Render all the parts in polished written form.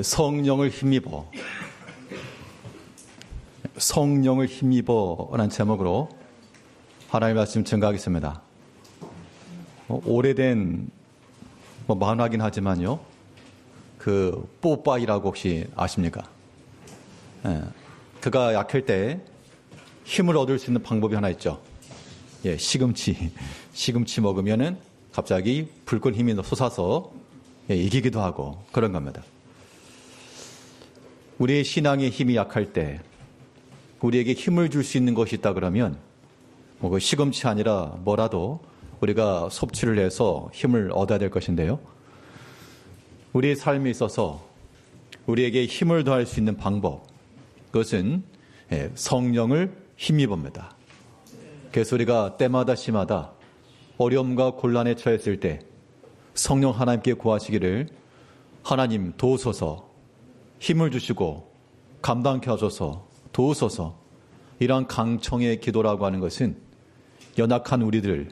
성령을 힘입어라는 제목으로 하나님의 말씀 증거하겠습니다. 오래된 만화긴 하지만요, 그 뽀빠이라고 혹시 아십니까? 그가 약할 때 힘을 얻을 수 있는 방법이 하나 있죠. 시금치 먹으면은 갑자기 불끈 힘이 솟아서 이기기도 하고 그런 겁니다. 우리의 신앙의 힘이 약할 때 우리에게 힘을 줄 수 있는 것이 있다 그러면 그 시금치 아니라 뭐라도 우리가 섭취를 해서 힘을 얻어야 될 것인데요. 우리의 삶에 있어서 우리에게 힘을 더할 수 있는 방법, 그것은 성령을 힘입어입니다. 그래서 우리가 때마다 시마다 어려움과 곤란에 처했을 때 성령 하나님께 구하시기를, 하나님 도우소서, 힘을 주시고 감당케 하소서, 도우소서, 이러한 강청의 기도라고 하는 것은 연약한 우리들,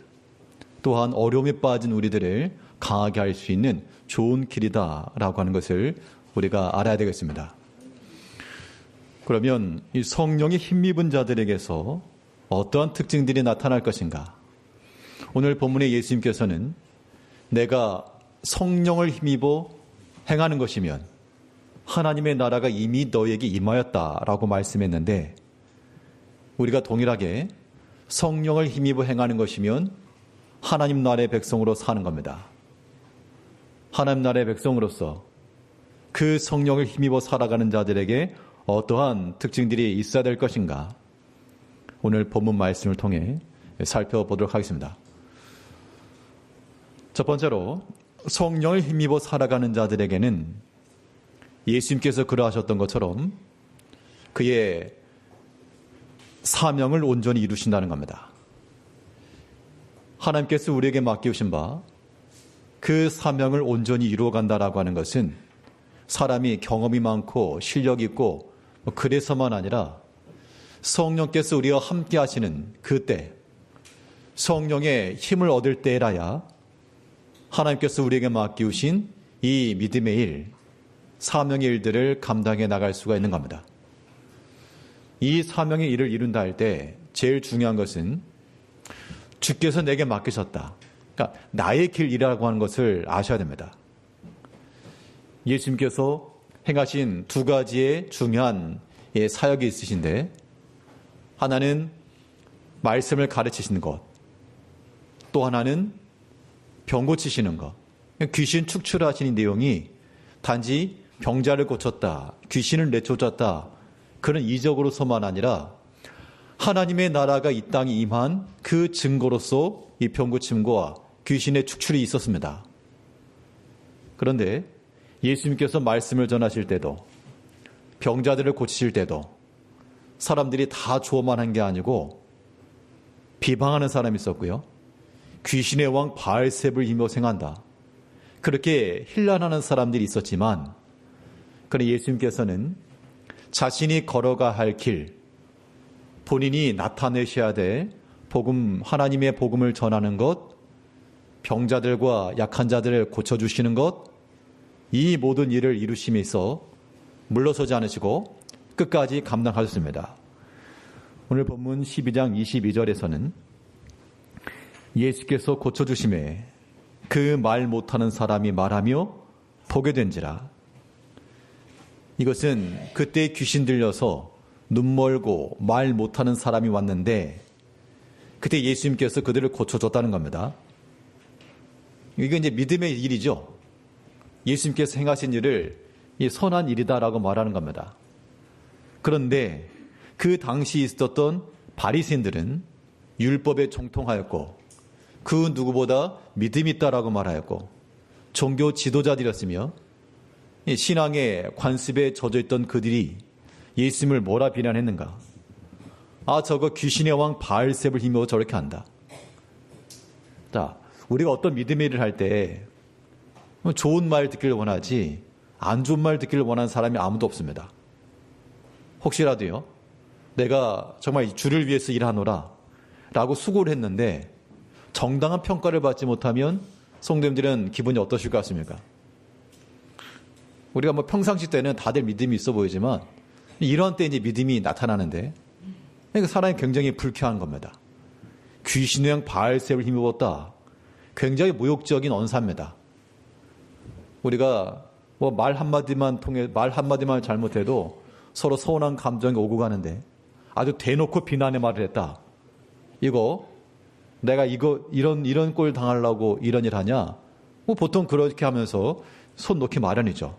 또한 어려움에 빠진 우리들을 강하게 할 수 있는 좋은 길이다라고 하는 것을 우리가 알아야 되겠습니다. 그러면 이 성령이 힘입은 자들에게서 어떠한 특징들이 나타날 것인가? 오늘 본문의 예수님께서는 내가 성령을 힘입어 행하는 것이면 하나님의 나라가 이미 너에게 임하였다라고 말씀했는데, 우리가 동일하게 성령을 힘입어 행하는 것이면 하나님 나라의 백성으로 사는 겁니다. 하나님 나라의 백성으로서 그 성령을 힘입어 살아가는 자들에게 어떠한 특징들이 있어야 될 것인가? 오늘 본문 말씀을 통해 살펴보도록 하겠습니다. 첫 번째로, 성령을 힘입어 살아가는 자들에게는 예수님께서 그러하셨던 것처럼 그의 사명을 온전히 이루신다는 겁니다. 하나님께서 우리에게 맡기신 바 그 사명을 온전히 이루어간다라고 하는 것은 사람이 경험이 많고 실력이 있고 그래서만 아니라 성령께서 우리와 함께 하시는 그때, 성령의 힘을 얻을 때라야 하나님께서 우리에게 맡기우신 이 믿음의 일, 사명의 일들을 감당해 나갈 수가 있는 겁니다. 이 사명의 일을 이룬다 할 때 제일 중요한 것은 주께서 내게 맡기셨다, 그러니까 나의 길이라고 하는 것을 아셔야 됩니다. 예수님께서 행하신 두 가지의 중요한 사역이 있으신데, 하나는 말씀을 가르치시는 것, 또 하나는 병 고치시는 것. 귀신 축출하시는 내용이 단지 병자를 고쳤다, 귀신을 내쫓았다, 그런 이적으로서만 아니라 하나님의 나라가 이 땅에 임한 그 증거로서 이 병고침과 귀신의 축출이 있었습니다. 그런데 예수님께서 말씀을 전하실 때도, 병자들을 고치실 때도 사람들이 다 좋아만 게 아니고 비방하는 사람이 있었고요, 귀신의 왕 바알세불 힘으로 생한다, 그렇게 힐난하는 사람들이 있었지만, 그러나 예수님께서는 자신이 걸어가 할 길, 본인이 나타내셔야 될 복음, 하나님의 복음을 전하는 것, 병자들과 약한 자들을 고쳐주시는 것, 이 모든 일을 이루심에 있어 물러서지 않으시고 끝까지 감당하셨습니다. 오늘 본문 12장 22절에서는 예수께서 고쳐주심에 그 말 못하는 사람이 말하며 보게 된지라. 이것은 그때 귀신 들려서 눈 멀고 말 못하는 사람이 왔는데 그때 예수님께서 그들을 고쳐줬다는 겁니다. 이게 이제 믿음의 일이죠. 예수님께서 행하신 일을 이 선한 일이다라고 말하는 겁니다. 그런데 그 당시 있었던 바리새인들은 율법에 정통하였고 그 누구보다 믿음이 있다라고 말하였고 종교 지도자들이었으며 신앙의 관습에 젖어있던 그들이 예수님을 뭐라 비난했는가? 아, 저거 귀신의 왕 바알세불 힘으로 저렇게 한다. 자, 우리가 어떤 믿음의 일을 할 때 좋은 말 듣기를 원하지 안 좋은 말 듣기를 원하는 사람이 아무도 없습니다. 혹시라도요, 내가 정말 주를 위해서 일하노라 라고 수고를 했는데 정당한 평가를 받지 못하면 성도님들은 기분이 어떠실 것 같습니까? 우리가 뭐 평상시 때는 다들 믿음이 있어 보이지만 이런 때 이제 믿음이 나타나는데 그러니까 사람이 굉장히 불쾌한 겁니다. 귀신의 양 바알세를 힘입었다. 굉장히 모욕적인 언사입니다. 우리가 뭐 말 한마디만 잘못해도 서로 서운한 감정이 오고 가는데 아주 대놓고 비난의 말을 했다. 내가 이런 꼴 당하려고 이런 일 하냐? 뭐 보통 그렇게 하면서 손 놓기 마련이죠.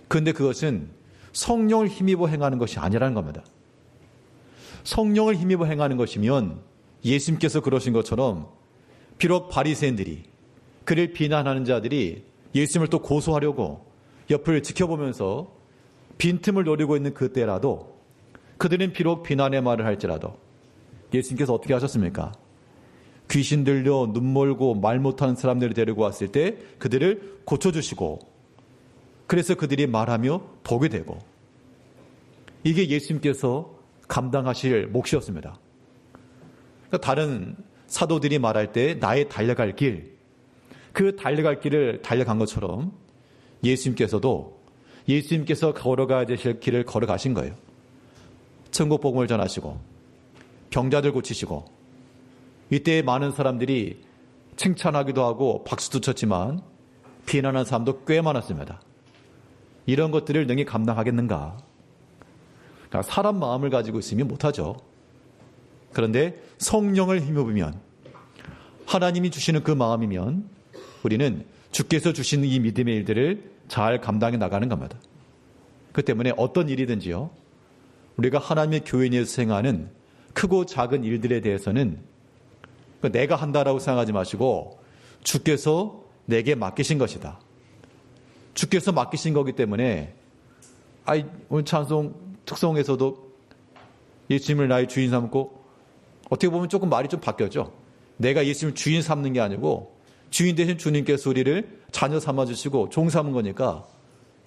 그런데 그것은 성령을 힘입어 행하는 것이 아니라는 겁니다. 성령을 힘입어 행하는 것이면 예수님께서 그러신 것처럼 비록 바리새인들이 그를 비난하는 자들이 예수님을 또 고소하려고 옆을 지켜보면서 빈틈을 노리고 있는 그때라도 그들은 비록 비난의 말을 할지라도 예수님께서 어떻게 하셨습니까? 귀신 들려 눈 멀고 말 못하는 사람들을 데리고 왔을 때 그들을 고쳐주시고 그래서 그들이 말하며 보게 되고 이게 예수님께서 감당하실 몫이었습니다. 그러니까 다른 사도들이 말할 때 나의 달려갈 길, 그 달려갈 길을 달려간 것처럼 예수님께서 걸어가야 되실 길을 걸어가신 거예요. 천국 복음을 전하시고 병자들 고치시고 이때 많은 사람들이 칭찬하기도 하고 박수도 쳤지만 비난하는 사람도 꽤 많았습니다. 이런 것들을 능히 감당하겠는가? 그러니까 사람 마음을 가지고 있으면 못하죠. 그런데 성령을 힘입으면 하나님이 주시는 그 마음이면 우리는 주께서 주시는 이 믿음의 일들을 잘 감당해 나가는 겁니다. 그 때문에 어떤 일이든지요. 우리가 하나님의 교인에서 행하는 크고 작은 일들에 대해서는 내가 한다라고 생각하지 마시고 주께서 내게 맡기신 것이다. 주께서 맡기신 거기 때문에 오늘 찬송 특성에서도 예수님을 나의 주인 삼고 어떻게 보면 조금 말이 좀 바뀌었죠. 내가 예수님을 주인 삼는 게 아니고 주인 대신 주님께서 우리를 자녀 삼아주시고 종 삼은 거니까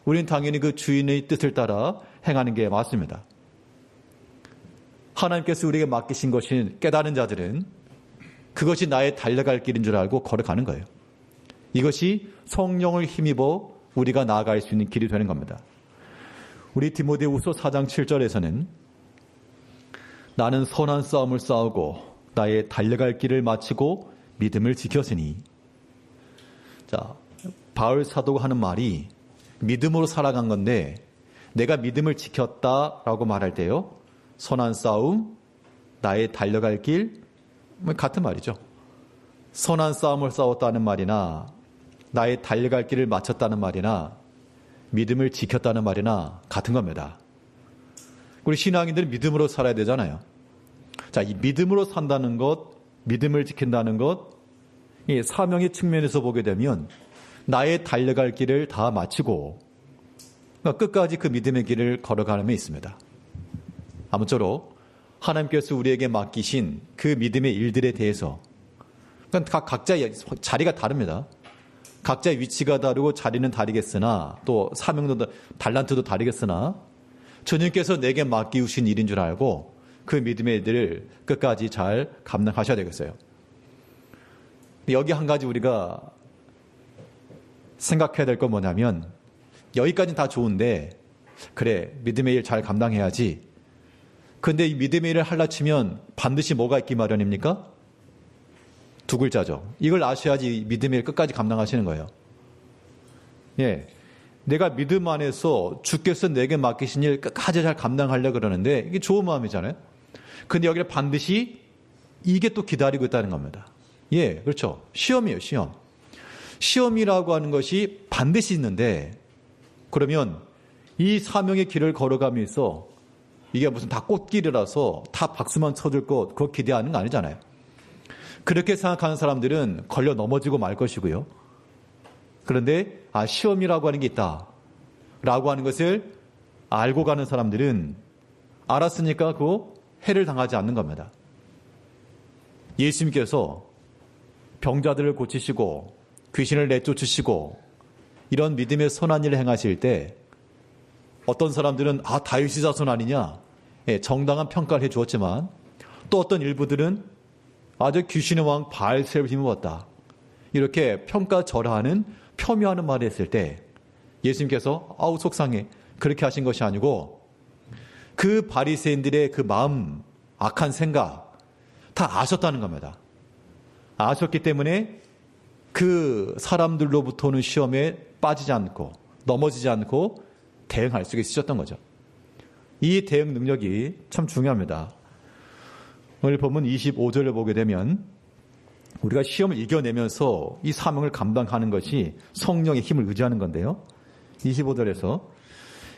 우리는 당연히 그 주인의 뜻을 따라 행하는 게 맞습니다. 하나님께서 우리에게 맡기신 것인 깨달은 자들은 그것이 나의 달려갈 길인 줄 알고 걸어가는 거예요. 이것이 성령을 힘입어 우리가 나아갈 수 있는 길이 되는 겁니다. 우리 디모데후서 4장 7절에서는 나는 선한 싸움을 싸우고 나의 달려갈 길을 마치고 믿음을 지켰으니 자, 바울 사도가 하는 말이 믿음으로 살아간 건데 내가 믿음을 지켰다라고 말할 때요. 선한 싸움, 나의 달려갈 길 같은 말이죠. 선한 싸움을 싸웠다는 말이나 나의 달려갈 길을 마쳤다는 말이나 믿음을 지켰다는 말이나 같은 겁니다. 우리 신앙인들은 믿음으로 살아야 되잖아요. 자, 이 믿음으로 산다는 것, 믿음을 지킨다는 것, 이 사명의 측면에서 보게 되면 나의 달려갈 길을 다 마치고 끝까지 그 믿음의 길을 걸어가는 데 있습니다. 아무쪼록 하나님께서 우리에게 맡기신 그 믿음의 일들에 대해서 각자의 자리가 다릅니다. 각자의 위치가 다르고 자리는 다르겠으나 또 사명도 달란트도 다르겠으나 주님께서 내게 맡기우신 일인 줄 알고 그 믿음의 일들을 끝까지 잘 감당하셔야 되겠어요. 여기 한 가지 우리가 생각해야 될 건 뭐냐면 여기까지는 다 좋은데 그래 믿음의 일 잘 감당해야지. 근데 이 믿음의 일을 하려 치면 반드시 뭐가 있기 마련입니까? 두 글자죠. 이걸 아셔야지 믿음의 일 끝까지 감당하시는 거예요. 예, 내가 믿음 안에서 주께서 내게 맡기신 일 끝까지 잘 감당하려고 그러는데 이게 좋은 마음이잖아요. 근데 여기를 반드시 이게 또 기다리고 있다는 겁니다. 예, 그렇죠. 시험이에요, 시험. 시험이라고 하는 것이 반드시 있는데 그러면 이 사명의 길을 걸어가면서 이게 무슨 다 꽃길이라서 다 박수만 쳐줄 것 그거 기대하는 거 아니잖아요. 그렇게 생각하는 사람들은 걸려 넘어지고 말 것이고요. 그런데 시험이라고 하는 게 있다 라고 하는 것을 알고 가는 사람들은 알았으니까 그 해를 당하지 않는 겁니다. 예수님께서 병자들을 고치시고 귀신을 내쫓으시고 이런 믿음의 선한 일을 행하실 때 어떤 사람들은 다윗의 자손 아니냐 정당한 평가를 해주었지만 또 어떤 일부들은 아주 귀신의 왕 바알세를 힘입었다 이렇게 평가절하하는 폄훼하는 말을 했을 때 예수님께서 아우 속상해 그렇게 하신 것이 아니고 그 바리새인들의 그 마음, 악한 생각 다 아셨다는 겁니다. 아셨기 때문에 그 사람들로부터는 시험에 빠지지 않고 넘어지지 않고 대응할 수 있으셨던 거죠. 이 대응 능력이 참 중요합니다. 오늘 본문 25절을 보게 되면 우리가 시험을 이겨내면서 이 사명을 감당하는 것이 성령의 힘을 의지하는 건데요. 25절에서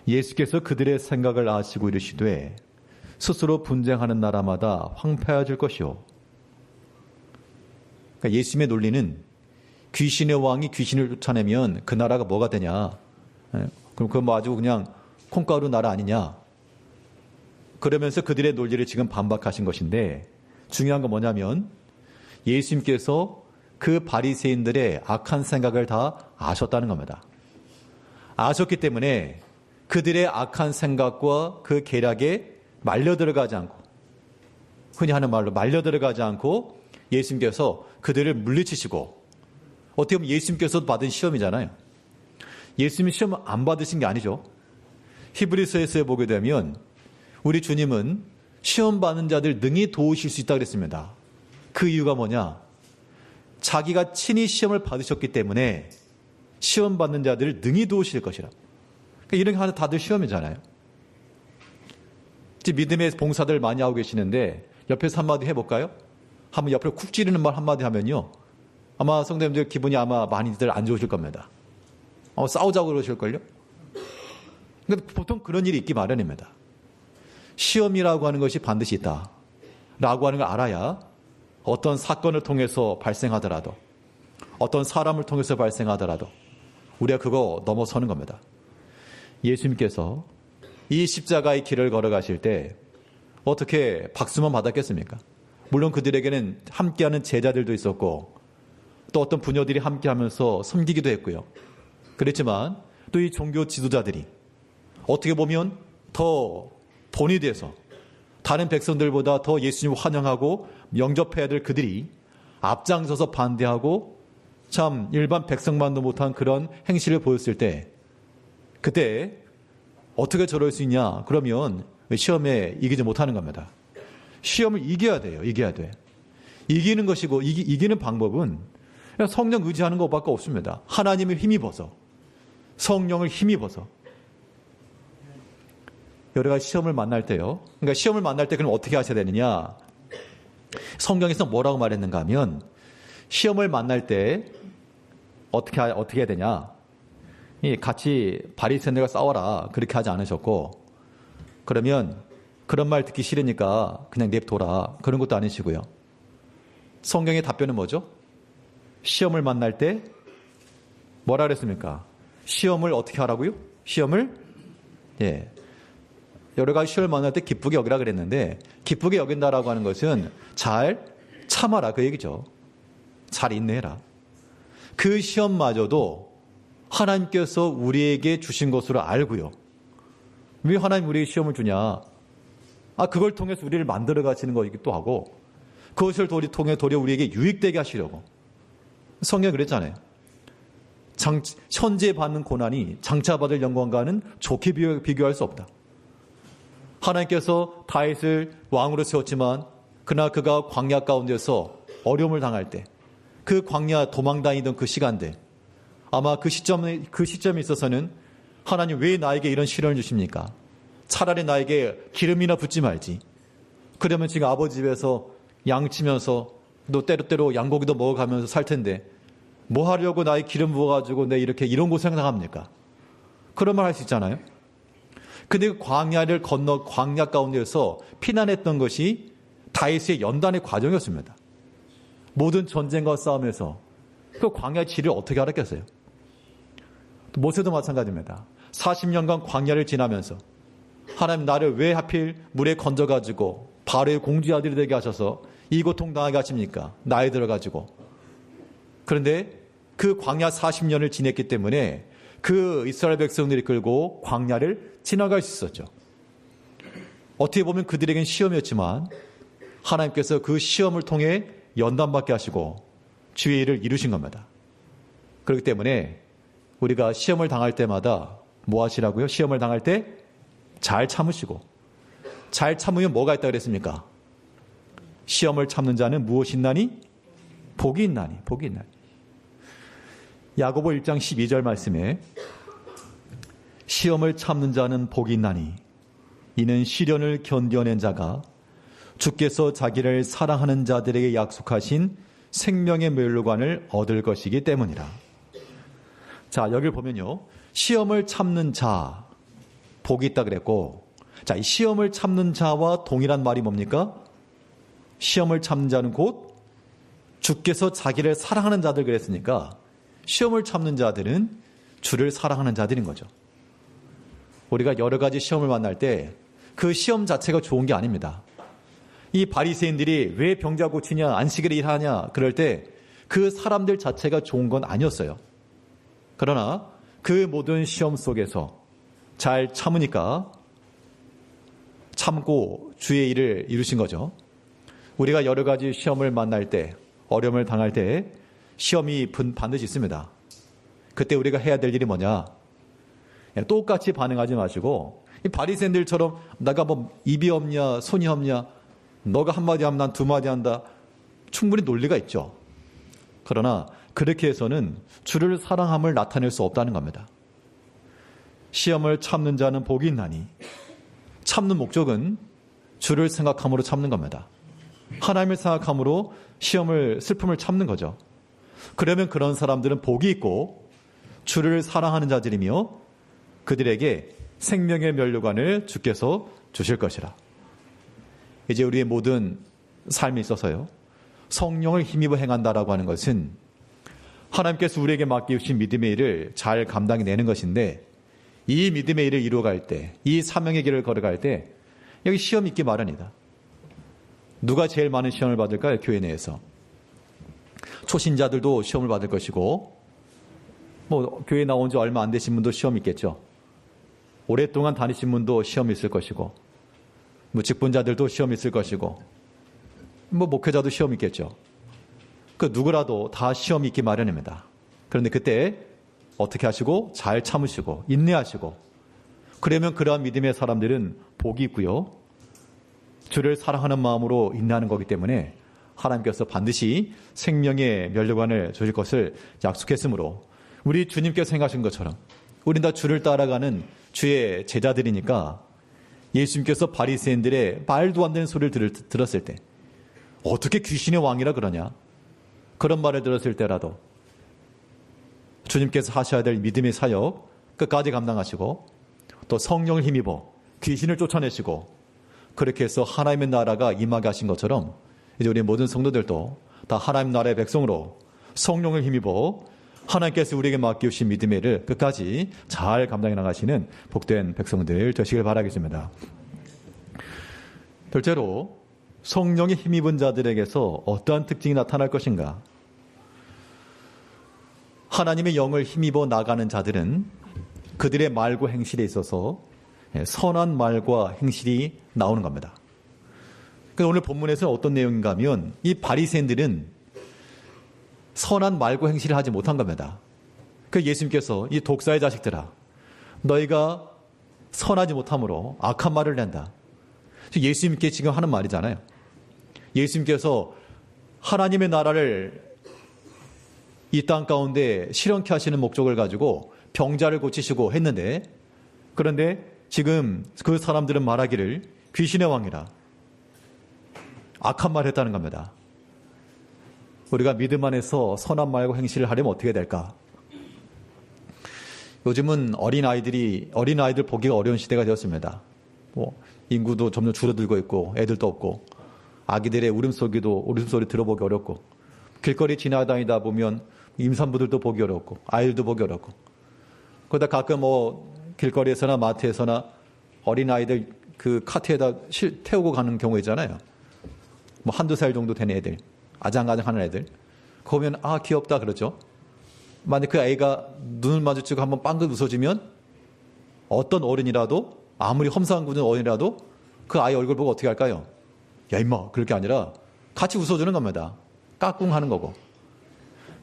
예수께서 그들의 생각을 아시고 이르시되 스스로 분쟁하는 나라마다 황폐해질 것이요. 그러니까 예수님의 논리는 귀신의 왕이 귀신을 쫓아내면 그 나라가 뭐가 되냐. 그럼 그건 뭐 아주 그냥 콩가루 나라 아니냐. 그러면서 그들의 논리를 지금 반박하신 것인데 중요한 건 뭐냐면 예수님께서 그 바리새인들의 악한 생각을 다 아셨다는 겁니다. 아셨기 때문에 그들의 악한 생각과 그 계략에 말려 들어가지 않고 흔히 하는 말로 말려 들어가지 않고 예수님께서 그들을 물리치시고 어떻게 보면 예수님께서 받은 시험이잖아요. 예수님이 시험 안 받으신 게 아니죠. 히브리서에서 보게 되면 우리 주님은 시험 받는 자들 능히 도우실 수 있다고 그랬습니다. 그 이유가 뭐냐? 자기가 친히 시험을 받으셨기 때문에 시험 받는 자들을 능히 도우실 것이라. 그러니까 이런 게 하나 다들 시험이잖아요. 믿음의 봉사들 많이 하고 계시는데 옆에서 한마디 해볼까요? 한번 옆으로 쿡 찌르는 말 한마디 하면요. 아마 성도님들 기분이 아마 많이들 안 좋으실 겁니다. 싸우자고 그러실걸요? 근데 보통 그런 일이 있기 마련입니다. 시험이라고 하는 것이 반드시 있다. 라고 하는 걸 알아야 어떤 사건을 통해서 발생하더라도 어떤 사람을 통해서 발생하더라도 우리가 그거 넘어서는 겁니다. 예수님께서 이 십자가의 길을 걸어가실 때 어떻게 박수만 받았겠습니까? 물론 그들에게는 함께하는 제자들도 있었고 또 어떤 부녀들이 함께하면서 섬기기도 했고요. 그랬지만 또 이 종교 지도자들이 어떻게 보면 더 본이 돼서 다른 백성들보다 더 예수님을 환영하고 영접해야 될 그들이 앞장서서 반대하고 참 일반 백성만도 못한 그런 행실을 보였을 때 그때 어떻게 저럴 수 있냐? 그러면 시험에 이기지 못하는 겁니다. 시험을 이겨야 돼요. 이겨야 돼. 이기는 것이고 이기는 방법은 그냥 성령 의지하는 것밖에 없습니다. 하나님을 힘입어서 성령을 힘입어서 여러 가지 시험을 만날 때요. 그러니까 시험을 만날 때 그럼 어떻게 하셔야 되느냐? 성경에서 뭐라고 말했는가 하면 시험을 만날 때 어떻게 해야 되냐? 같이 바리새인들과 싸워라 그렇게 하지 않으셨고 그러면 그런 말 듣기 싫으니까 그냥 냅둬라 그런 것도 아니시고요. 성경의 답변은 뭐죠? 시험을 만날 때 뭐라 그랬습니까? 시험을 어떻게 하라고요? 시험을 여러 가지 시험을 만날 때 기쁘게 여기라 그랬는데 기쁘게 여긴다라고 하는 것은 잘 참아라 그 얘기죠. 잘 인내해라. 그 시험마저도 하나님께서 우리에게 주신 것으로 알고요. 왜 하나님 우리에게 시험을 주냐? 그걸 통해서 우리를 만들어 가시는 거이기도 하고 그것을 통해 도리어 우리에게 유익되게 하시려고. 성경이 그랬잖아요. 현재 받는 고난이 장차 받을 영광과는 좋게 비교할 수 없다. 하나님께서 다윗을 왕으로 세웠지만 그러나 그가 광야 가운데서 어려움을 당할 때 그 광야 도망 다니던 그 시간대 아마 그 시점에 있어서는 하나님 왜 나에게 이런 시련을 주십니까? 차라리 나에게 기름이나 붓지 말지. 그러면 지금 아버지 집에서 양 치면서 또 때로 양고기도 먹어가면서 살 텐데 뭐 하려고 나의 기름 부어가지고 내 이런 고생 당합니까? 그런 말 할 수 있잖아요. 근데 그 광야를 건너 광야 가운데서 피난했던 것이 다윗의 연단의 과정이었습니다. 모든 전쟁과 싸움에서 그 광야의 질을 어떻게 알았겠어요? 모세도 마찬가지입니다. 40년간 광야를 지나면서 하나님 나를 왜 하필 물에 건져가지고 바로의 공주의 아들이 되게 하셔서 이 고통 당하게 하십니까? 나이 들어가지고. 그런데 그 광야 40년을 지냈기 때문에 그 이스라엘 백성들이 끌고 광야를 지나갈 수 있었죠. 어떻게 보면 그들에겐 시험이었지만 하나님께서 그 시험을 통해 연단받게 하시고 주의 일을 이루신 겁니다. 그렇기 때문에 우리가 시험을 당할 때마다 뭐 하시라고요? 시험을 당할 때 잘 참으시고. 잘 참으면 뭐가 있다 그랬습니까? 시험을 참는 자는 무엇이 있나니? 복이 있나니. 복이 있나니. 야고보 1장 12절 말씀에 시험을 참는 자는 복이 있나니 이는 시련을 견뎌낸 자가 주께서 자기를 사랑하는 자들에게 약속하신 생명의 멸류관을 얻을 것이기 때문이라. 자, 여기를 보면요. 시험을 참는 자, 복이 있다 그랬고, 자, 이 시험을 참는 자와 동일한 말이 뭡니까? 시험을 참는 자는 곧 주께서 자기를 사랑하는 자들 그랬으니까 시험을 참는 자들은 주를 사랑하는 자들인 거죠. 우리가 여러 가지 시험을 만날 때 그 시험 자체가 좋은 게 아닙니다. 이 바리새인들이 왜 병자 고치냐, 안식일에 일하냐 그럴 때 그 사람들 자체가 좋은 건 아니었어요. 그러나 그 모든 시험 속에서 잘 참으니까 참고 주의 일을 이루신 거죠. 우리가 여러 가지 시험을 만날 때, 어려움을 당할 때 시험이 반드시 있습니다. 그때 우리가 해야 될 일이 뭐냐? 똑같이 반응하지 마시고 이 바리새인들처럼 내가 뭐 입이 없냐, 손이 없냐, 너가 한마디 하면 난 두마디 한다. 충분히 논리가 있죠. 그러나 그렇게 해서는 주를 사랑함을 나타낼 수 없다는 겁니다. 시험을 참는 자는 복이 있나니 참는 목적은 주를 생각함으로 참는 겁니다. 하나님을 생각함으로 슬픔을 참는 거죠. 그러면 그런 사람들은 복이 있고 주를 사랑하는 자들이며 그들에게 생명의 면류관을 주께서 주실 것이라. 이제 우리의 모든 삶에 있어서요. 성령을 힘입어 행한다라고 하는 것은 하나님께서 우리에게 맡기신 믿음의 일을 잘 감당해내는 것인데 이 믿음의 일을 이루어갈 때, 이 사명의 길을 걸어갈 때 여기 시험이 있기 마련이다. 누가 제일 많은 시험을 받을까요? 교회 내에서. 초신자들도 시험을 받을 것이고 뭐 교회 나온 지 얼마 안 되신 분도 시험이 있겠죠. 오랫동안 다니신 분도 시험이 있을 것이고 뭐 직분자들도 시험이 있을 것이고 뭐 목회자도 시험이 있겠죠. 그 누구라도 다 시험이 있기 마련입니다. 그런데 그때 어떻게 하시고 잘 참으시고 인내하시고 그러면 그러한 믿음의 사람들은 복이 있고요. 주를 사랑하는 마음으로 인내하는 거기 때문에 하나님께서 반드시 생명의 면류관을 주실 것을 약속했으므로 우리 주님께서 생각하신 것처럼 우린 다 주를 따라가는 주의 제자들이니까 예수님께서 바리새인들의 말도 안 되는 소리를 들었을 때 어떻게 귀신의 왕이라 그러냐 그런 말을 들었을 때라도 주님께서 하셔야 될 믿음의 사역 끝까지 감당하시고 또 성령을 힘입어 귀신을 쫓아내시고 그렇게 해서 하나님의 나라가 임하게 하신 것처럼 이제 우리 모든 성도들도 다 하나님 나라의 백성으로 성령을 힘입어 하나님께서 우리에게 맡기신 믿음의 일을 끝까지 잘 감당해 나가시는 복된 백성들 되시길 바라겠습니다. 둘째로 성령이 힘입은 자들에게서 어떠한 특징이 나타날 것인가? 하나님의 영을 힘입어 나가는 자들은 그들의 말과 행실에 있어서 선한 말과 행실이 나오는 겁니다. 오늘 본문에서 어떤 내용인가 하면 이 바리새인들은 선한 말과 행실을 하지 못한 겁니다. 그 예수님께서 이 독사의 자식들아 너희가 선하지 못함으로 악한 말을 낸다. 예수님께 지금 하는 말이잖아요. 예수님께서 하나님의 나라를 이 땅 가운데 실현케 하시는 목적을 가지고 병자를 고치시고 했는데 그런데 지금 그 사람들은 말하기를 귀신의 왕이라 악한 말을 했다는 겁니다. 우리가 믿음 안에서 선한 말과 행실을 하려면 어떻게 될까? 요즘은 어린아이들 보기가 어려운 시대가 되었습니다. 인구도 점점 줄어들고 있고 애들도 없고 아기들의 울음소리 들어보기 어렵고 길거리 지나다니다 보면 임산부들도 보기 어렵고 아이들도 보기 어렵고 그러다 가끔 길거리에서나 마트에서나 어린아이들 그 카트에다 태우고 가는 경우 있잖아요. 한두 살 정도 된 애들 아장아장하는 애들 그거 보면 귀엽다 그러죠. 만약 그 아이가 눈을 마주치고 한번 빵긋 웃어주면 어떤 어른이라도 아무리 험상궂은 어른이라도 그 아이 얼굴 보고 어떻게 할까요? 야 임마 그럴 게 아니라 같이 웃어주는 겁니다. 까꿍하는 거고.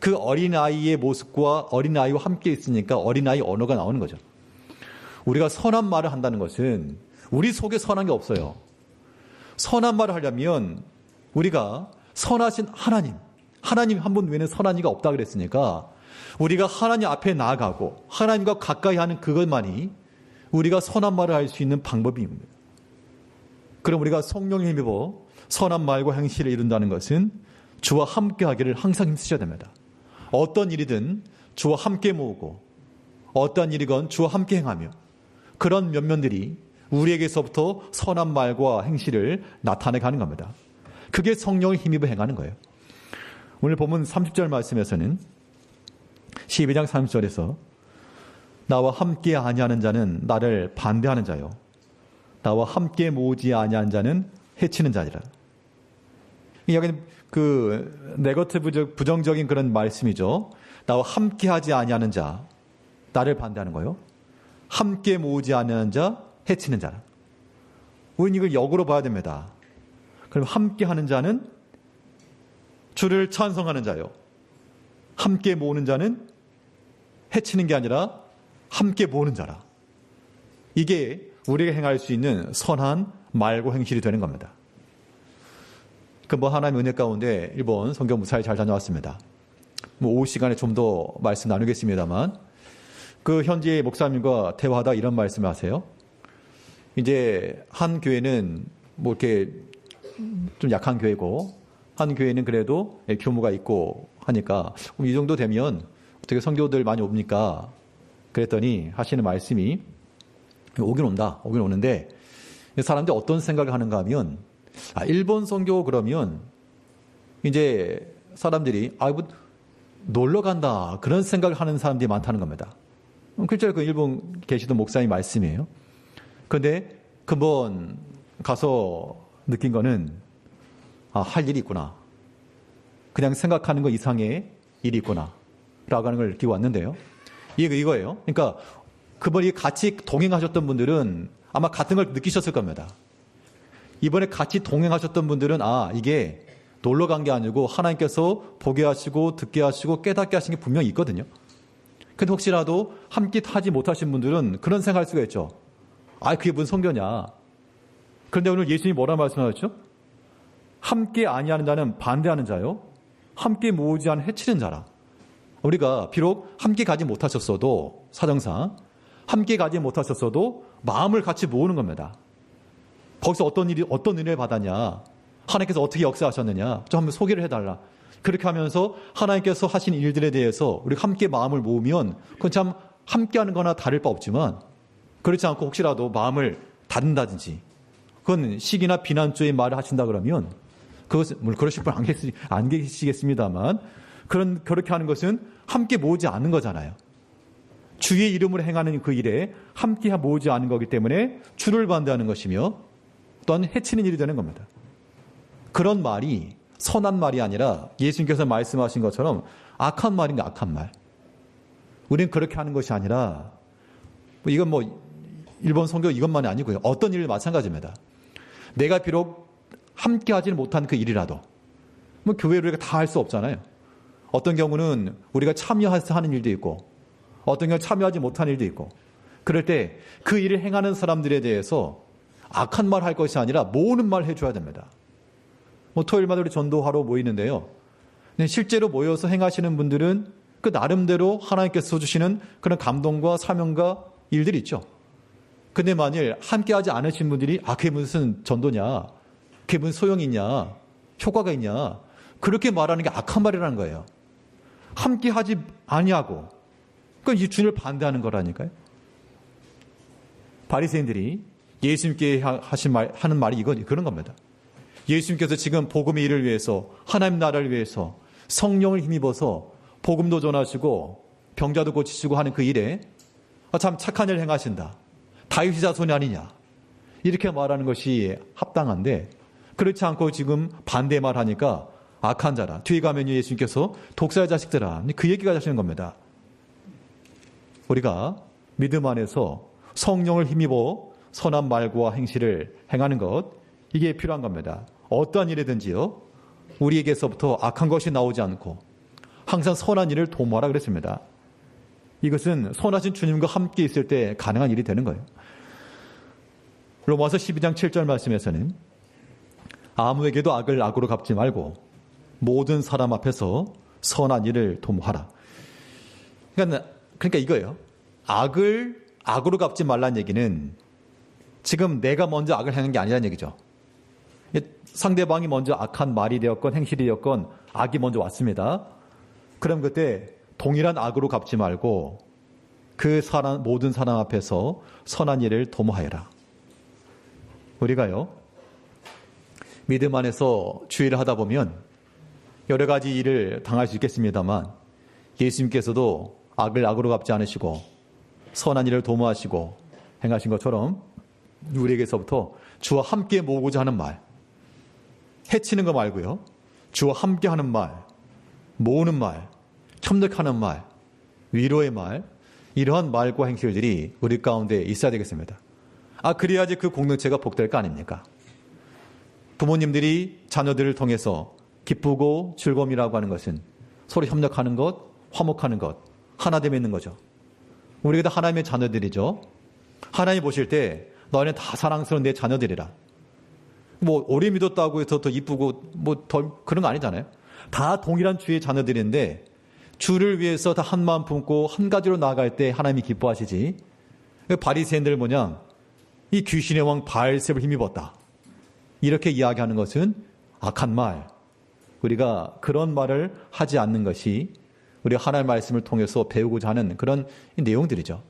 그 어린아이의 모습과 어린아이와 함께 있으니까 어린아이 언어가 나오는 거죠. 우리가 선한 말을 한다는 것은 우리 속에 선한 게 없어요. 선한 말을 하려면 우리가 선하신 하나님 한 분 외에는 선한 이가 없다 그랬으니까 우리가 하나님 앞에 나아가고 하나님과 가까이 하는 그것만이 우리가 선한 말을 할 수 있는 방법입니다. 그럼 우리가 성령을 힘입어 선한 말과 행실을 이룬다는 것은 주와 함께 하기를 항상 힘쓰셔야 됩니다. 어떤 일이든 주와 함께 모으고 어떤 일이건 주와 함께 행하며 그런 면면들이 우리에게서부터 선한 말과 행실을 나타내가는 겁니다. 그게 성령을 힘입어 행하는 거예요. 오늘 본문 30절 말씀에서는 12장 30절에서 나와 함께 아니하는 자는 나를 반대하는 자요 나와 함께 모으지 아니하는 자는 해치는 자니라. 여기는 그 네거티브 부정적인 그런 말씀이죠. 나와 함께 하지 아니하는 자, 나를 반대하는 거요. 함께 모으지 아니하는 자, 해치는 자라. 우리는 이걸 역으로 봐야 됩니다. 그럼 함께 하는 자는 주를 찬송하는 자요. 함께 모으는 자는 해치는 게 아니라 함께 모으는 자라. 이게 우리가 행할 수 있는 선한 말과 행실이 되는 겁니다. 하나님의 은혜 가운데 일본 성경 무사히 잘 다녀왔습니다. 오후 시간에 좀 더 말씀 나누겠습니다만 그 현지의 목사님과 대화하다 이런 말씀을 하세요. 이제 한 교회는 이렇게 좀 약한 교회고 한 교회는 그래도 규모가 있고 하니까 이 정도 되면 어떻게 선교들 많이 옵니까? 그랬더니 하시는 말씀이 오긴 오는데 사람들이 어떤 생각을 하는가 하면 일본 선교 그러면 이제 사람들이 놀러 간다 그런 생각을 하는 사람들이 많다는 겁니다. 실제로 그 일본 계시던 목사님 말씀이에요. 그런데 금번 가서 느낀 거는 할 일이 있구나. 그냥 생각하는 것 이상의 일이 있구나 라고 하는 걸 느끼고 왔는데요. 이거예요. 그러니까 그분이 같이 동행하셨던 분들은 아마 같은 걸 느끼셨을 겁니다. 이번에 같이 동행하셨던 분들은 이게 놀러 간 게 아니고 하나님께서 보게 하시고 듣게 하시고 깨닫게 하신 게 분명히 있거든요. 근데 혹시라도 함께 타지 못하신 분들은 그런 생각할 수가 있죠. 그게 무슨 선교냐. 그런데 오늘 예수님이 뭐라 말씀하셨죠? 함께 아니하는 자는 반대하는 자요. 함께 모으지 않은 해치는 자라. 우리가 비록 함께 가지 못하셨어도 사정상 함께 가지 못하셨어도 마음을 같이 모으는 겁니다. 거기서 어떤 은혜를 받았냐, 하나님께서 어떻게 역사하셨느냐 좀 한번 소개를 해달라. 그렇게 하면서 하나님께서 하신 일들에 대해서 우리가 함께 마음을 모으면 그건 참 함께하는 거나 다를 바 없지만 그렇지 않고 혹시라도 마음을 닫는다든지 그건 시기나 비난조의 말을 하신다 그러면 그것은 물론 그러실 분 안 계시겠습니다만 그렇게 하는 것은 함께 모으지 않는 거잖아요. 주의 이름으로 행하는 그 일에 함께 모으지 않은 거기 때문에 주를 반대하는 것이며 또한 해치는 일이 되는 겁니다. 그런 말이 선한 말이 아니라 예수님께서 말씀하신 것처럼 악한 말인가 악한 말. 우리는 그렇게 하는 것이 아니라 이건 일본 선교 이것만이 아니고요. 어떤 일을 마찬가지입니다. 내가 비록 함께 하지는 못한 그 일이라도 교회로 우리가 다 할 수 없잖아요. 어떤 경우는 우리가 참여해서 하는 일도 있고 어떤 경우는 참여하지 못한 일도 있고 그럴 때 그 일을 행하는 사람들에 대해서 악한 말 할 것이 아니라 모으는 말 해줘야 됩니다. 토요일마다 우리 전도하러 모이는데요. 실제로 모여서 행하시는 분들은 그 나름대로 하나님께서 주시는 그런 감동과 사명과 일들이 있죠. 근데 만일 함께 하지 않으신 분들이 그게 무슨 전도냐, 그게 무슨 소용이 있냐, 효과가 있냐 그렇게 말하는 게 악한 말이라는 거예요. 함께 하지 아니하고 그건 이 주님을 반대하는 거라니까요. 바리새인들이 예수님께 하는 말이 그런 겁니다. 예수님께서 지금 복음의 일을 위해서 하나님 나라를 위해서 성령을 힘입어서 복음도 전하시고 병자도 고치시고 하는 그 일에 참 착한 일을 행하신다. 다윗의 자손이 아니냐. 이렇게 말하는 것이 합당한데 그렇지 않고 지금 반대 말하니까 악한 자라. 뒤에 가면 예수님께서 독사의 자식들아. 그 얘기가 하시는 겁니다. 우리가 믿음 안에서 성령을 힘입어 선한 말과 행실을 행하는 것 이게 필요한 겁니다. 어떠한 일이든지요. 우리에게서부터 악한 것이 나오지 않고 항상 선한 일을 도모하라 그랬습니다. 이것은 선하신 주님과 함께 있을 때 가능한 일이 되는 거예요. 로마서 12장 7절 말씀에서는 아무에게도 악을 악으로 갚지 말고 모든 사람 앞에서 선한 일을 도모하라. 그러니까 이거예요. 악을 악으로 갚지 말라는 얘기는 지금 내가 먼저 악을 행한 게 아니라는 얘기죠. 상대방이 먼저 악한 말이 되었건 행실이 되었건 악이 먼저 왔습니다. 그럼 그때 동일한 악으로 갚지 말고 그 사람, 모든 사람 앞에서 선한 일을 도모하여라. 우리가요, 믿음 안에서 주의를 하다 보면 여러 가지 일을 당할 수 있겠습니다만 예수님께서도 악을 악으로 갚지 않으시고 선한 일을 도모하시고 행하신 것처럼 우리에게서부터 주와 함께 모으고자 하는 말, 해치는 거 말고요, 주와 함께 하는 말, 모으는 말, 협력하는 말, 위로의 말, 이러한 말과 행실들이 우리 가운데 있어야 되겠습니다. 그래야지 그 공동체가 복될 거 아닙니까? 부모님들이 자녀들을 통해서 기쁘고 즐거움이라고 하는 것은 서로 협력하는 것, 화목하는 것, 하나됨에 있는 거죠. 우리가 다 하나님의 자녀들이죠. 하나님 보실 때 너희는 다 사랑스러운 내 자녀들이라. 오래 믿었다고 해서 더 이쁘고 더 그런 거 아니잖아요. 다 동일한 주의 자녀들인데 주를 위해서 다 한 마음 품고 한 가지로 나아갈 때 하나님이 기뻐하시지. 바리새인들 모양 이 귀신의 왕 바알셉을 힘입었다, 이렇게 이야기하는 것은 악한 말, 우리가 그런 말을 하지 않는 것이 우리가 하나님의 말씀을 통해서 배우고자 하는 그런 내용들이죠.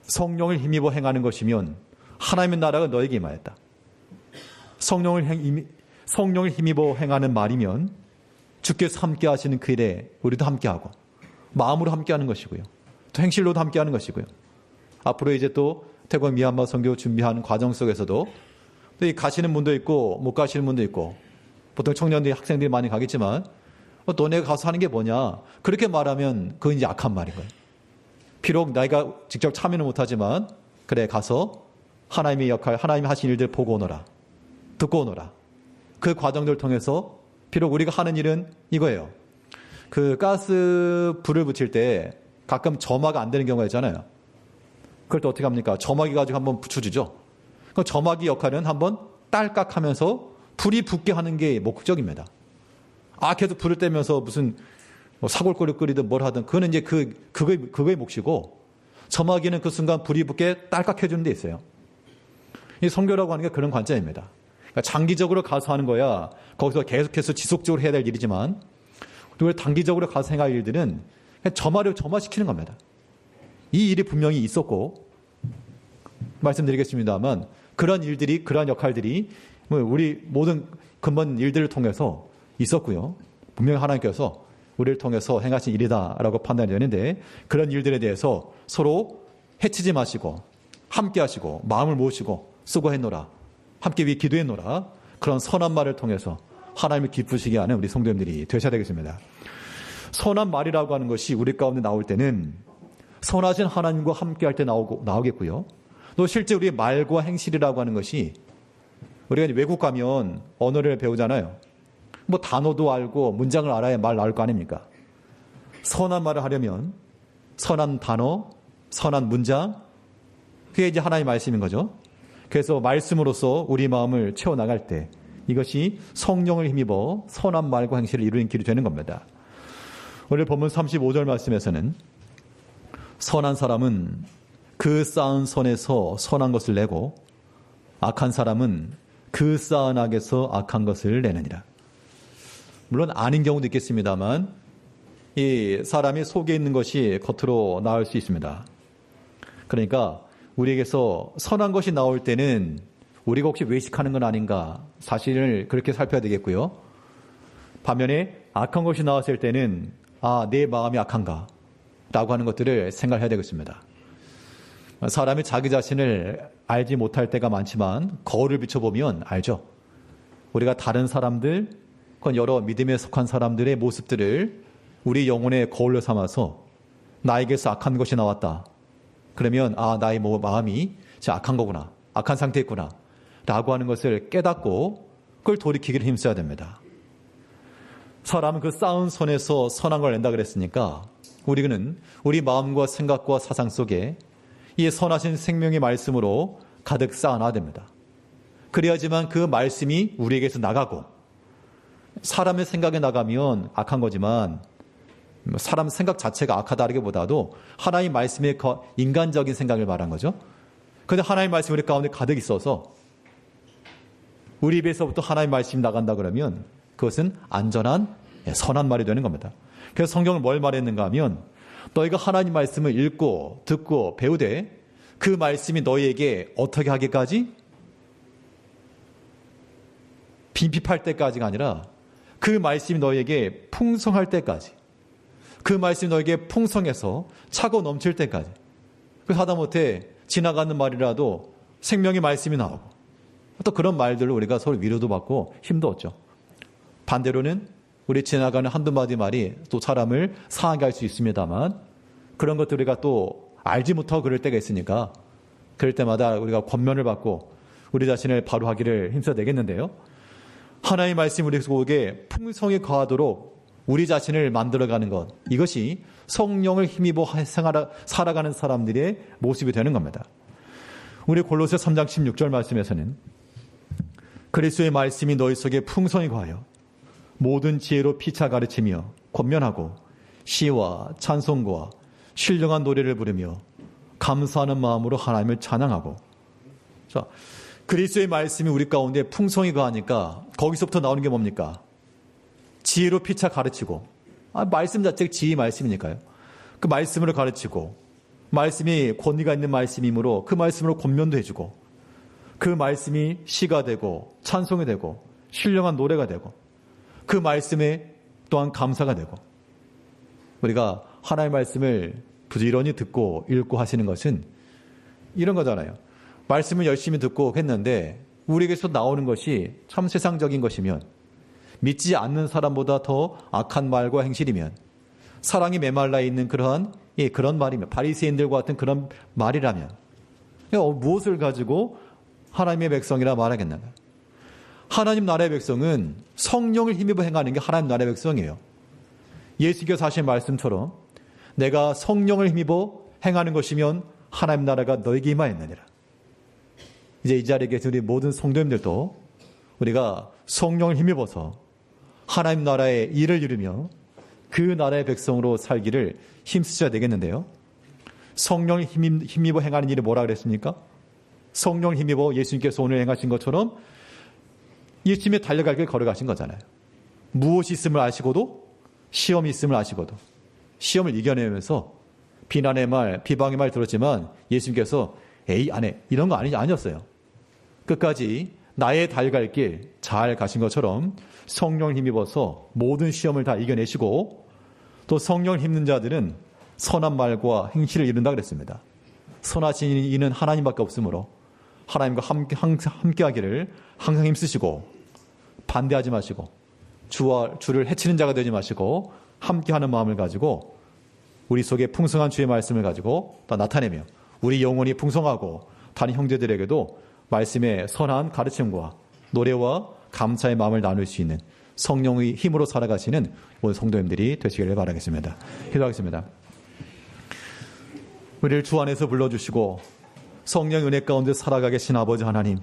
성령을 힘입어 행하는 것이면 하나님의 나라가 너에게 임하였다. 성령을 힘입어 행하는 말이면 주께서 함께 하시는 그 일에 우리도 함께하고 마음으로 함께하는 것이고요, 또 행실로도 함께하는 것이고요. 앞으로 이제 또 태국 미얀마 선교 준비하는 과정 속에서도 또 가시는 분도 있고 못 가시는 분도 있고, 보통 청년들이 학생들이 많이 가겠지만 너네 가서 하는 게 뭐냐, 그렇게 말하면 그건 이제 악한 말인 거예요. 비록 내가 직접 참여는 못하지만 그래 가서 하나님의 역할, 하나님이 하신 일들 보고 오너라, 듣고 오너라. 그 과정들을 통해서 비록 우리가 하는 일은 이거예요. 그 가스 불을 붙일 때 가끔 점화가 안 되는 경우가 있잖아요. 그럴 때 어떻게 합니까? 점화기 가지고 한번 붙여주죠. 그 점화기 역할은 한번 딸깍하면서 불이 붙게 하는 게 목적입니다. 계속 불을 떼면서 무슨 사골끓이 끓이든 뭘 하든 그거는 이제 그거의 몫이고, 점화기는 그 순간 불이 붙게 딸깍해주는 데 있어요. 이 선교라고 하는 게 그런 관점입니다. 그러니까 장기적으로 가서 하는 거야 거기서 계속해서 지속적으로 해야 될 일이지만, 우리가 단기적으로 가서 행할 일들은 그냥 점화시키는 겁니다. 이 일이 분명히 있었고, 말씀드리겠습니다만 그런 일들이, 그런 역할들이 우리 모든 근본 일들을 통해서 있었고요. 분명히 하나님께서 우리를 통해서 행하신 일이다라고 판단이 되는데, 그런 일들에 대해서 서로 해치지 마시고 함께 하시고 마음을 모으시고 수고했노라, 함께 위 기도했노라, 그런 선한 말을 통해서 하나님을 기쁘시게 하는 우리 성도님들이 되셔야 되겠습니다. 선한 말이라고 하는 것이 우리 가운데 나올 때는 선하신 하나님과 함께 할 때 나오겠고요. 또 실제 우리의 말과 행실이라고 하는 것이, 우리가 외국 가면 언어를 배우잖아요. 단어도 알고 문장을 알아야 말 나올 거 아닙니까? 선한 말을 하려면 선한 단어, 선한 문장, 그게 이제 하나님의 말씀인 거죠. 그래서 말씀으로써 우리 마음을 채워나갈 때 이것이 성령을 힘입어 선한 말과 행실을 이루는 길이 되는 겁니다. 오늘 본문 35절 말씀에서는 선한 사람은 그 쌓은 선에서 선한 것을 내고 악한 사람은 그 쌓은 악에서 악한 것을 내느니라. 물론 아닌 경우도 있겠습니다만 이 사람이 속에 있는 것이 겉으로 나올 수 있습니다. 그러니까 우리에게서 선한 것이 나올 때는 우리가 혹시 외식하는 건 아닌가, 사실을 그렇게 살펴야 되겠고요. 반면에 악한 것이 나왔을 때는 내 마음이 악한가 라고 하는 것들을 생각해야 되겠습니다. 사람이 자기 자신을 알지 못할 때가 많지만 거울을 비춰보면 알죠. 우리가 다른 사람들, 그건 여러 믿음에 속한 사람들의 모습들을 우리 영혼의 거울로 삼아서 나에게서 악한 것이 나왔다. 그러면 나의 마음이 진짜 악한 거구나, 악한 상태에 있구나 라고 하는 것을 깨닫고 그걸 돌이키기를 힘써야 됩니다. 사람은 그 쌓은 손에서 선한 걸 낸다 그랬으니까 우리는 우리 마음과 생각과 사상 속에 이 선하신 생명의 말씀으로 가득 쌓아놔야 됩니다. 그래야지만 그 말씀이 우리에게서 나가고, 사람의 생각에 나가면 악한 거지만 사람 생각 자체가 악하다기보다도 하나님 말씀의 인간적인 생각을 말한 거죠. 그런데 하나님 말씀이 우리 가운데 가득 있어서 우리 입에서부터 하나님 말씀이 나간다 그러면 그것은 안전한 선한 말이 되는 겁니다. 그래서 성경은 뭘 말했는가 하면, 너희가 하나님 말씀을 읽고 듣고 배우되 그 말씀이 너희에게 어떻게 하기까지? 빈핍할 때까지가 아니라 그 말씀이 너희에게 풍성할 때까지, 그 말씀이 너희에게 풍성해서 차고 넘칠 때까지. 그래서 하다못해 지나가는 말이라도 생명의 말씀이 나오고, 또 그런 말들로 우리가 서로 위로도 받고 힘도 얻죠. 반대로는 우리 지나가는 한두 마디 말이 또 사람을 상하게 할 수 있습니다만, 그런 것들 우리가 또 알지 못하고 그럴 때가 있으니까 그럴 때마다 우리가 권면을 받고 우리 자신을 바로 하기를 힘써 내겠는데요. 하나님의 말씀이 우리 속에 풍성히 거하도록 우리 자신을 만들어가는 것, 이것이 성령을 힘입어 살아가는 사람들의 모습이 되는 겁니다. 우리 골로새 3장 16절 말씀에서는 그리스도의 말씀이 너희 속에 풍성히 거하여 모든 지혜로 피차 가르치며 권면하고 시와 찬송과 신령한 노래를 부르며 감사하는 마음으로 하나님을 찬양하고. 자, 그리스도의 말씀이 우리 가운데 풍성히 거하니까 거기서부터 나오는 게 뭡니까? 지혜로 피차 가르치고. 말씀 자체가 지혜의 말씀이니까요. 그 말씀으로 가르치고, 말씀이 권위가 있는 말씀이므로 그 말씀으로 권면도 해주고, 그 말씀이 시가 되고 찬송이 되고 신령한 노래가 되고, 그 말씀에 또한 감사가 되고. 우리가 하나님의 말씀을 부지런히 듣고 읽고 하시는 것은 이런 거잖아요. 말씀을 열심히 듣고 했는데 우리에게서 나오는 것이 참 세상적인 것이면, 믿지 않는 사람보다 더 악한 말과 행실이면, 사랑이 메말라 있는 그런 말이면, 바리새인들과 같은 그런 말이라면 무엇을 가지고 하나님의 백성이라 말하겠는가? 하나님 나라의 백성은 성령을 힘입어 행하는 게 하나님 나라의 백성이에요. 예수께서 하신 말씀처럼 내가 성령을 힘입어 행하는 것이면 하나님 나라가 너에게 임하였느니라. 이제 이 자리에 계신 우리 모든 성도님들도 우리가 성령을 힘입어서 하나님 나라의 일을 이루며 그 나라의 백성으로 살기를 힘쓰셔야 되겠는데요. 성령을 힘입어 행하는 일이 뭐라 그랬습니까? 성령을 힘입어 예수님께서 오늘 행하신 것처럼 예수님의 달려갈 길 걸어가신 거잖아요. 무엇이 있음을 아시고도, 시험이 있음을 아시고도 시험을 이겨내면서 비난의 말, 비방의 말 들었지만 예수님께서 에이 안 해, 이런 거 아니었어요. 끝까지 나의 달려갈 길 잘 가신 것처럼 성령을 힘입어서 모든 시험을 다 이겨내시고, 또 성령을 힘든 자들은 선한 말과 행실을 이룬다 그랬습니다. 선하신 이는 하나님밖에 없으므로 하나님과 함께하기를 항상 힘쓰시고, 반대하지 마시고 주를 해치는 자가 되지 마시고 함께하는 마음을 가지고 우리 속에 풍성한 주의 말씀을 가지고 다 나타내며 우리 영혼이 풍성하고 다른 형제들에게도 말씀의 선한 가르침과 노래와 감사의 마음을 나눌 수 있는 성령의 힘으로 살아가시는 모든 성도님들이 되시기를 바라겠습니다. 기도하겠습니다. 우리를 주 안에서 불러주시고 성령의 은혜 가운데 살아가 계신 아버지 하나님,